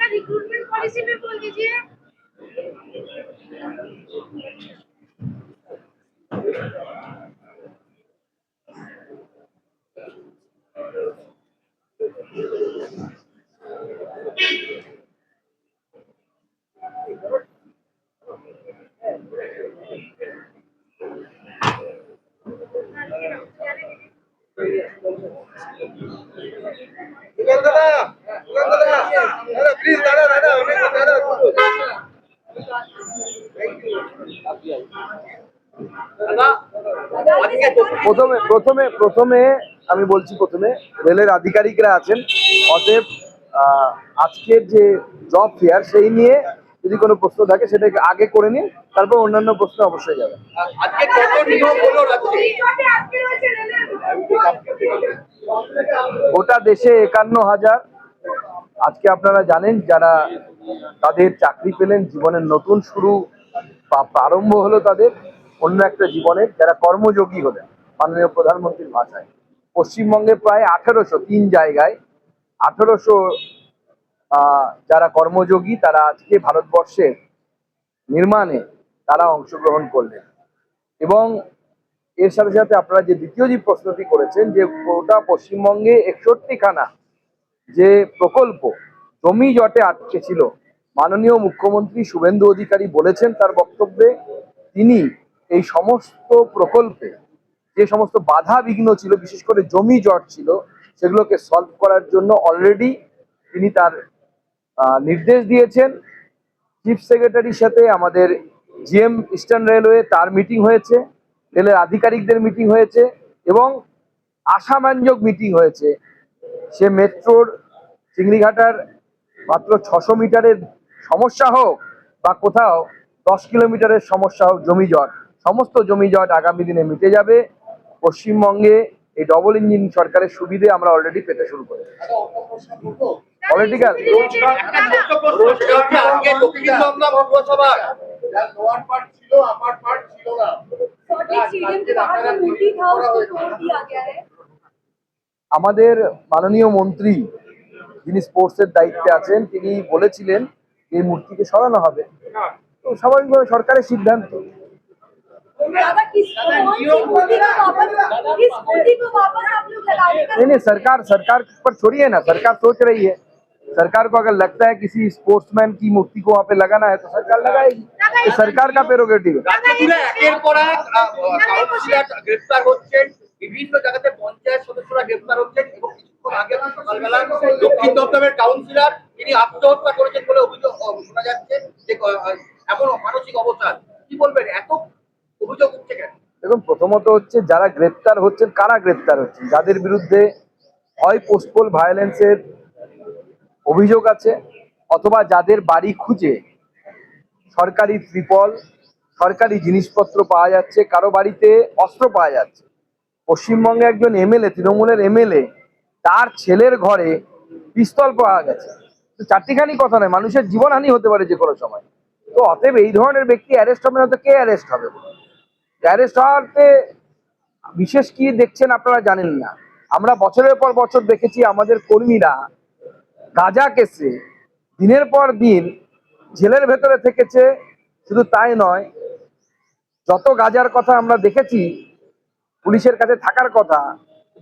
Recruitment policy में बोल दीजिए। প্রথমে আমি বলছি, প্রথমে রেলের আধিকারিকরা আছেন, অতএব আজকের যে জব ফেয়ার সেই নিয়ে যদি কোনো প্রশ্ন থাকে সেটাকে আগে করে নিন, তারপর অন্যান্য প্রশ্ন অবশ্যই যাবে। গোটা দেশে 51,000 আজকে আপনারা জানেন যারা তাদের চাকরি পেলেন, জীবনের নতুন শুরু বা প্রারম্ভ হলো তাদের অন্য একটা জীবনের, যারা কর্মযোগী হলেন মাননীয় প্রধানমন্ত্রীর ভাষায়। পশ্চিমবঙ্গে প্রায় 1800 তিন জায়গায় 1800 যারা কর্মযোগী তারা আজকে ভারতবর্ষের নির্মাণে তারা অংশগ্রহণ করলেন। এবং এর সাথে সাথে আপনারা যে দ্বিতীয় যে প্রশ্নটি করেছেন যে গোটা পশ্চিমবঙ্গে 61খানা যে প্রকল্প জমি জটে আটকে ছিল, মাননীয় মুখ্যমন্ত্রী শুভেন্দু অধিকারী বলেছেন তার বক্তব্যে তিনি এই সমস্ত প্রকল্পে যে সমস্ত বাধা বিঘ্ন ছিল, বিশেষ করে জমি জট ছিল, সেগুলোকে সলভ করার জন্য অলরেডি তিনি তার নির্দেশ দিয়েছেন। চিফ সেক্রেটারির সাথে আমাদের জিএম ইস্টার্ন রেলওয়ে তার মিটিং হয়েছে, রেলের আধিকারিকদের মিটিং হয়েছে এবং আশাব্যঞ্জক মিটিং হয়েছে। সে মেট্রোর চিংড়িঘাটার মাত্র 600 মিটারের সমস্যা হোক বা কোথাও 10 কিলোমিটারের সমস্যা হোক, জমি জট, সমস্ত জমি জট আগামী দিনে মিটে যাবে। পশ্চিমবঙ্গে এই ডবল ইঞ্জিন সরকারের সুবিধে আমরা অলরেডি পেতে শুরু করেছি। পলিটিক্যাল আমাদের মাননীয় মন্ত্রী যিনি স্পোর্টসের দায়িত্বে আছেন তিনি বলেছিলেন এই মূর্তিকে সরানো হবে, তো স্বাভাবিকভাবে সরকারের সিদ্ধান্ত। नहीं, सरकार पर छोड़िए ना, सरकार सोच रही है। सरकार को अगर लगता है किसी स्पोर्ट्समैन की मूर्ति को वहाँ पे लगाना है तो सरकार लगाएगी, तो सरकार का प्रेरोगेटिव है। বিভিন্ন জায়গাতে পঞ্চায়েত সদস্যরা গ্রেফতার হচ্ছেন এবং কিছুক্ষণ আগে সকালবেলা দক্ষিণ দপ্তরের কাউন্সিলর তিনি আত্মহত্যা করেছেন বলে অভিযোগ শোনা যাচ্ছে, যে এমন মানসিক অবস্থা। কি বলবেন, এত অভিযোগ উঠছে কেন? দেখুন, প্রথমত হচ্ছে যারা গ্রেপ্তার হচ্ছেন, কারা গ্রেপ্তার হচ্ছেন, যাদের বিরুদ্ধে হয় পোস্টপোল ভায়োলেন্সের অভিযোগ আছে অথবা যাদের বাড়ি খুঁজে সরকারি ত্রিপল, সরকারি জিনিসপত্র পাওয়া যাচ্ছে, কারো বাড়িতে অস্ত্র পাওয়া যাচ্ছে। পশ্চিমবঙ্গে একজন এমএলএ, তৃণমূলের এমএলএ, তার ছেলের ঘরে পিস্তল পাওয়া গেছে। তো চারটিখানি কথা নয়, মানুষের জীবনহানি হতে পারে যে কোনো সময়। তো অতএব এই ধরনের ব্যক্তি অ্যারেস্ট হবে না তো কে অ্যারেস্ট হবে? অ্যারেস্ট হওয়াতে বিশেষ কি দেখছেন আপনারা জানেন না। আমরা বছরের পর বছর দেখেছি আমাদের কর্মীরা গাঁজা কেসে দিনের পর দিন জেলের ভেতরে থেকেছে। শুধু তাই নয়, যত গাঁজার কথা আমরা দেখেছি পুলিশের কাছে থাকার কথা,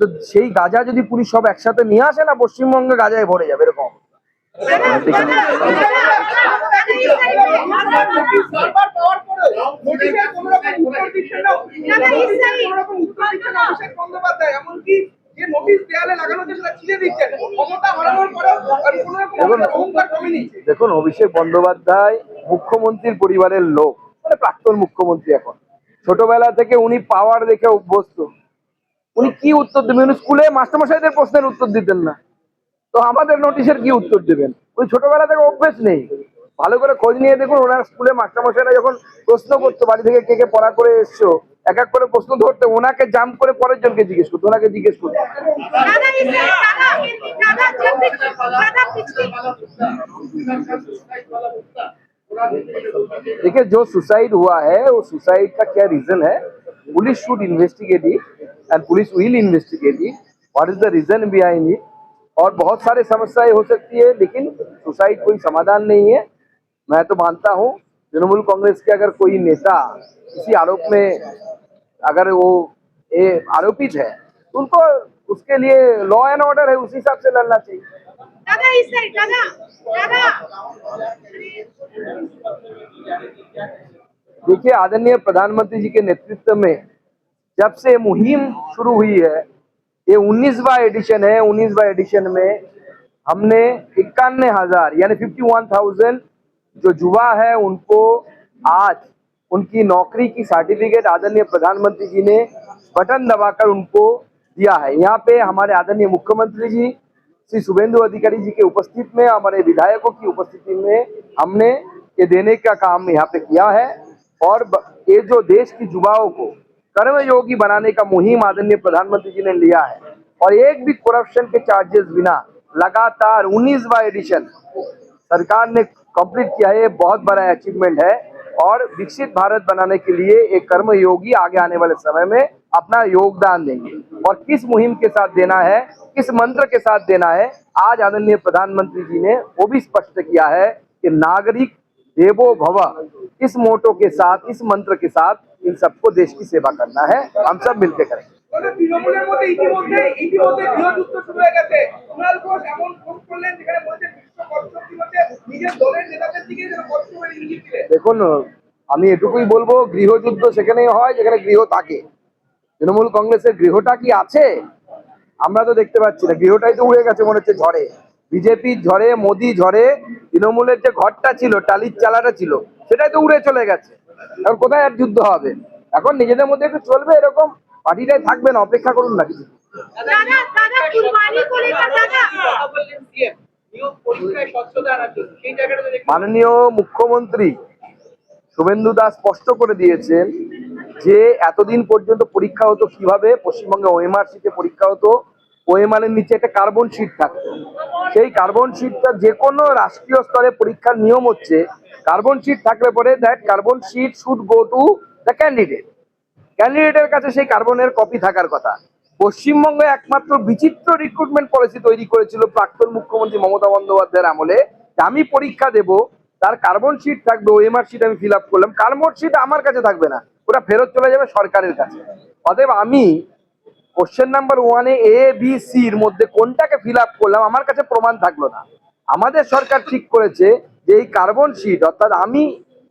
তো সেই গাঁজা যদি পুলিশ সব একসাথে নিয়ে আসে না, পশ্চিমবঙ্গে গাঁজায় ভরে যাবে এরকম। দেখুন, অভিষেক বন্দ্যোপাধ্যায় মুখ্যমন্ত্রীর পরিবারের লোক, মানে প্রাক্তন মুখ্যমন্ত্রী। এখন ছোটবেলা থেকে উনি পাওয়ার দেখে অভ্যস্ত। উনি কি উত্তর দেবেন? উনি স্কুলে মাস্টারমশাইদের প্রশ্নের উত্তর দিতেন না, তো আমাদের নোটিশের কি উত্তর দেবেন? উনি ছোটবেলা থেকে অভ্যেস নেই। ভালো করে খোঁজ নিয়ে দেখুন, ওনার স্কুলে মাস্টারমশাইরা যখন প্রশ্ন করতো বাড়ি থেকে কে কে পড়া করে এসছো, এক এক করে প্রশ্ন ধরতে, ওনাকে জাম্প করে পরের জনকে জিজ্ঞেস করতো, ওনাকে জিজ্ঞেস করতো। देखिए, जो सुसाइड हुआ है वो सुसाइड का क्या रीजन है, police should investigate it and police will investigate it, what is the reason behind it. और बहुत सारे समस्याएं हो सकती है, लेकिन सुसाइड कोई समाधान नहीं है। मैं तो मानता हूँ तृणमूल कांग्रेस के अगर कोई नेता किसी आरोप में अगर वो आरोपित है तो उनको उसके लिए लॉ एंड ऑर्डर है, उसी हिसाब से लड़ना चाहिए। दादा इस साइड दादा दादा देखिए, आदरणीय प्रधानमंत्री जी के नेतृत्व में जब से मुहिम शुरू हुई है, ये 19वां एडिशन है। 19वां एडिशन में हमने 51,000 यानी 51,000 जो युवा है उनको आज उनकी नौकरी की सर्टिफिकेट आदरणीय प्रधानमंत्री जी ने बटन दबाकर उनको दिया है। यहाँ पे हमारे आदरणीय मुख्यमंत्री जी श्री शुभेंदु अधिकारी जी के उपस्थित में, हमारे विधायकों की उपस्थिति में हमने ये देने का काम यहाँ पे किया है। और ये जो देश की युवाओं को कर्मयोगी बनाने का मुहिम आदरणीय प्रधानमंत्री जी ने लिया है, और एक भी करप्शन के चार्जेस बिना लगातार 19वां एडिशन सरकार ने कंप्लीट किया है। ये बहुत बड़ा अचीवमेंट है और विकसित भारत बनाने के लिए एक कर्मयोगी आगे आने वाले समय में अपना योगदान देंगे। और किस मुहिम के साथ देना है, किस मंत्र के साथ देना है, आज आदरणीय प्रधानमंत्री जी ने वो भी स्पष्ट किया है कि नागरिक देवो भव, इस मोटो के साथ, इस मंत्र के साथ इन सबको देश की सेवा करना है। हम सब मिलकर करेंगे। তৃণমূলের মধ্যে ইতিমধ্যে গৃহযুদ্ধ শুরু হয়ে গেছে। কুণাল ঘোষ এমন পোস্ট করলেন যেখানে বলছে বিশ্ব কচ্ছপটি হচ্ছে নিজের দলের নেতাদের দিকে যেন কচ্ছপের ইঙ্গিত দিলেন। দেখুন, আমি এটুকুই বলবো, গৃহযুদ্ধ সেখানেই হয় যেখানে গৃহ থাকে। তৃণমূল কংগ্রেসের গৃহটা কি আছে? আমরা তো দেখতে পাচ্ছি না, গৃহটাই তো উড়ে গেছে মনে হচ্ছে ঝড়ে। বিজেপির ঝড়ে, মোদি ঝড়ে তৃণমূলের যে ঘরটা ছিল, টালির চালাটা ছিল, সেটাই তো উড়ে চলে গেছে। এখন কোথায় আর যুদ্ধ হবে? এখন নিজেদের মধ্যে একটু চলবে, এরকম পার্টিটাই থাকবে না, অপেক্ষা করুন না কিছু। दादा दादा कुर्बानी को लेकर दादा কথা বললেন সিএম নিয়োগ পরীক্ষায় স্বচ্ছতা আনার জন্য, সেই জায়গাটা দেখুন। মাননীয় মুখ্যমন্ত্রী শুভেন্দু দাস স্পষ্ট করে দিয়েছেন যে এতদিন পর্যন্ত পরীক্ষা হতো কিভাবে, পশ্চিমবঙ্গে ওএমআর শিটে পরীক্ষা হতো। ওএমআর এর নিচে একটা কার্বন শিট থাকতো, সেই কার্বন শিটটা যে কোনো রাষ্ট্রীয় স্তরে পরীক্ষার নিয়ম হচ্ছে কার্বন শিট থাকলে পরে that carbon sheet should go to the ক্যান্ডিডেটের কাছে সেই কার্বনের কপি থাকার কথা। পশ্চিমবঙ্গে একমাত্র বিচিত্র রিক্রুটমেন্ট পলিসি তৈরি করেছিল প্রাক্তন মুখ্যমন্ত্রী মমতা বন্দ্যোপাধ্যায়ের আমলে, যে আমি পরীক্ষা দেব, তার কার্বন শিট থাকবে, ওএমআর শিট আমি ফিল আপ করলাম, কার্বন শিট আমার কাছে থাকবে না, ওটা ফেরত চলে যাবে সরকারের কাছে। অতএব আমি question number 1-এ A B C এর মধ্যে কোনটাকে ফিল আপ করলাম আমার কাছে প্রমাণ থাকলো না। আমাদের সরকার ঠিক করেছে যে এই কার্বন শিট, অর্থাৎ আমি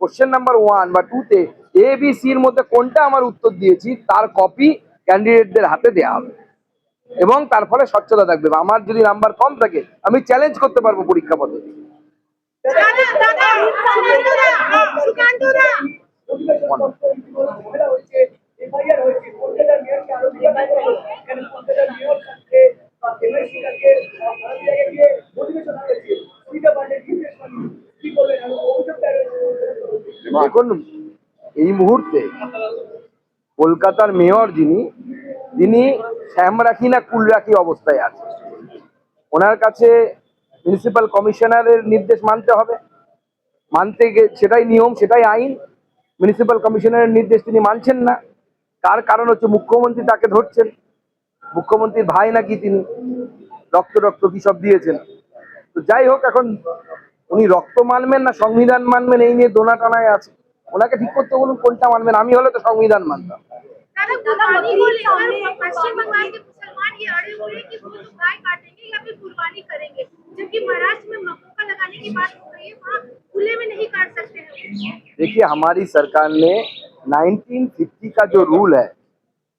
কোশ্চেন নাম্বার 1 বা 2-তে এ বি সি এর মধ্যে কোনটা আমার উত্তর দিয়েছি তার কপি ক্যান্ডিডেটদের হাতে দেওয়া হবে এবং তার ফলে স্বচ্ছতা থাকবে। আমার যদি নাম্বার কম থাকে আমি চ্যালেঞ্জ করতে পারবো পরীক্ষা পদ্ধতি। दादा दादा सुकांत दादा ঝামেলা হয়েছে, এফআইআর হয়েছে, কলকাতার মেয়রকে আরো এখানে কলকাতার মেয়র কাছে বা এমএলসি কাছে অনেক জায়গায় গিয়ে মোটিভেশন হয়েছে, সুবিধা বাড়ে নির্দেশ পানি কি বলবেন? আমি অভিযোগটা দেখুন, এই মুহূর্তে কলকাতার মেয়র যিনি শ্যামরাখি না কুলরাখি অবস্থায় আছে, ওনার কাছে মিউনিসিপ্যাল কমিশনারের নির্দেশ মানতে হবে, সেটাই নিয়ম, সেটাই আইন। মিউনিসিপ্যাল কমিশনারের নির্দেশ তিনি মানছেন না, তার কারণ হচ্ছে মুখ্যমন্ত্রী তাকে ধরছেন। মুখ্যমন্ত্রীর ভাই নাকি তিনি, রক্ত কি সব দিয়েছেন। তো যাই হোক, এখন উনি রক্ত মানবেন না সংবিধান মানবেন, এই নিয়ে দোনাটানায় আছে। ওনাকে ঠিক করতে বলুন কোনটা মানবেন। আমি হলে তো সংবিধান মানতাম। दादा कुर्बानी को लेकर पश्चिम बंगाल के मुसलमान ये अड़े हुए हैं कि वो लोग गाय काटेंगे या फिर कुर्बानी करेंगे, जबकि महाराष्ट्र में मक्का लगाने की बात हो रही है, वहाँ खुले में नहीं काट सकते हैं। देखिए, हमारी सरकार ने 1950 का जो रूल है,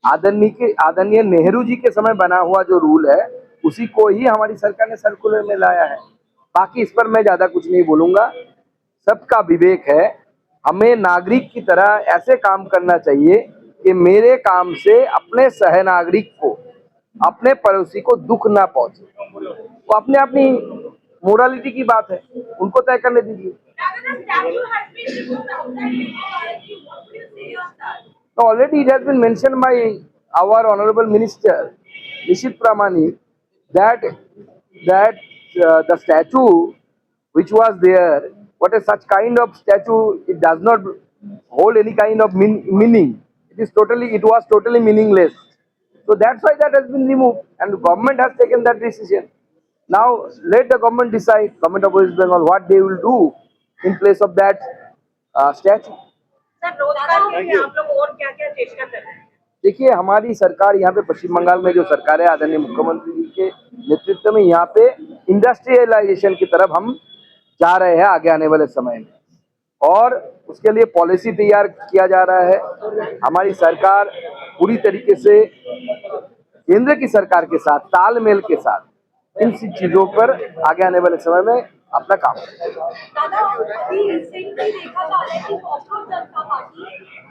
आदरणीय नेहरू जी के समय बना हुआ जो रूल है, उसी को ही हमारी सरकार ने सर्कुलर में लाया है। बाकी इस पर मैं ज्यादा कुछ नहीं बोलूंगा। सबका विवेक है, हमें नागरिक की तरह ऐसे काम करना चाहिए कि मेरे काम से अपने सह नागरिक को, अपने पड़ोसी को दुख ना पहुंचे। वो अपनी मोरालिटी की बात है, उनको तय करने दीजिए। Already it has been mentioned by our honorable minister Nishit Pramani that the statue which was there what a such kind of statue, it does not hold any kind of meaning. It was totally meaningless. So that's why that has been removed, and the government has taken that decision. Now let the government decide, government of West Bengal, what they will do in place of that statue. Sir रोजगार के लिए आप लोग और क्या क्या चेष्टा कर रहे हैं? देखिए, हमारी सरकार यहाँ पे पश्चिम बंगाल में जो सरकार है, आदरणीय मुख्यमंत्री जी के नेतृत्व में यहाँ पे इंडस्ट्रियलाइजेशन की तरफ हम जा रहे हैं आगे आने वाले समय में, और उसके लिए पॉलिसी तैयार किया जा रहा है। हमारी सरकार पूरी तरीके से केंद्र की सरकार के साथ तालमेल के साथ इन चीजों पर आगे आने वाले समय में अपना काम करेगा। दादा, अभी रिसेंटली देखा जा रहा है कि कॉकरोच जनता पार्टी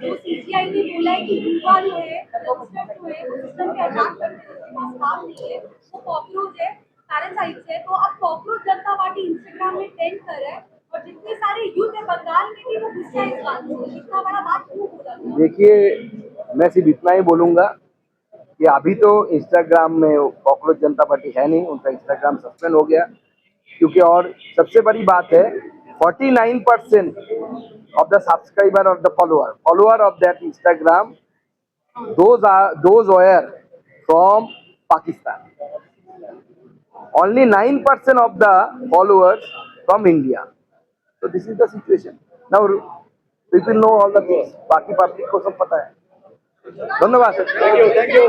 जो सीजीआई ने बोला है कि युवा जो है कंस्ट्रक्ट हुए वो सिस्टम पे अटैक करते हैं, उसके पास काम नहीं है, वो कॉकरोच है, पैरासाइट्स है, तो अब कॉकरोच जनता पार्टी इंस्टाग्राम में ट्रेंड कर रहा है और जितने सारे यूथ है बंगाल में भी वो गुस्सा है इस बात से। इतना बड़ा बात क्यों हो रहा है? देखिए, मैं सिर्फ इतना ही बोलूंगा कि अभी तो इंस्टाग्राम में कॉकरोच जनता पार्टी है नहीं, उनका इंस्टाग्राम सस्पेंड हो गया, क्योंकि और सबसे बड़ी बात है 49% of the subscriber or the follower of that Instagram, those were from Pakistan. Only 9% of the followers from India. So this is the situation. Now people know all the things. बाकी public को सब पता है। धन्यवाद sir. Thank you.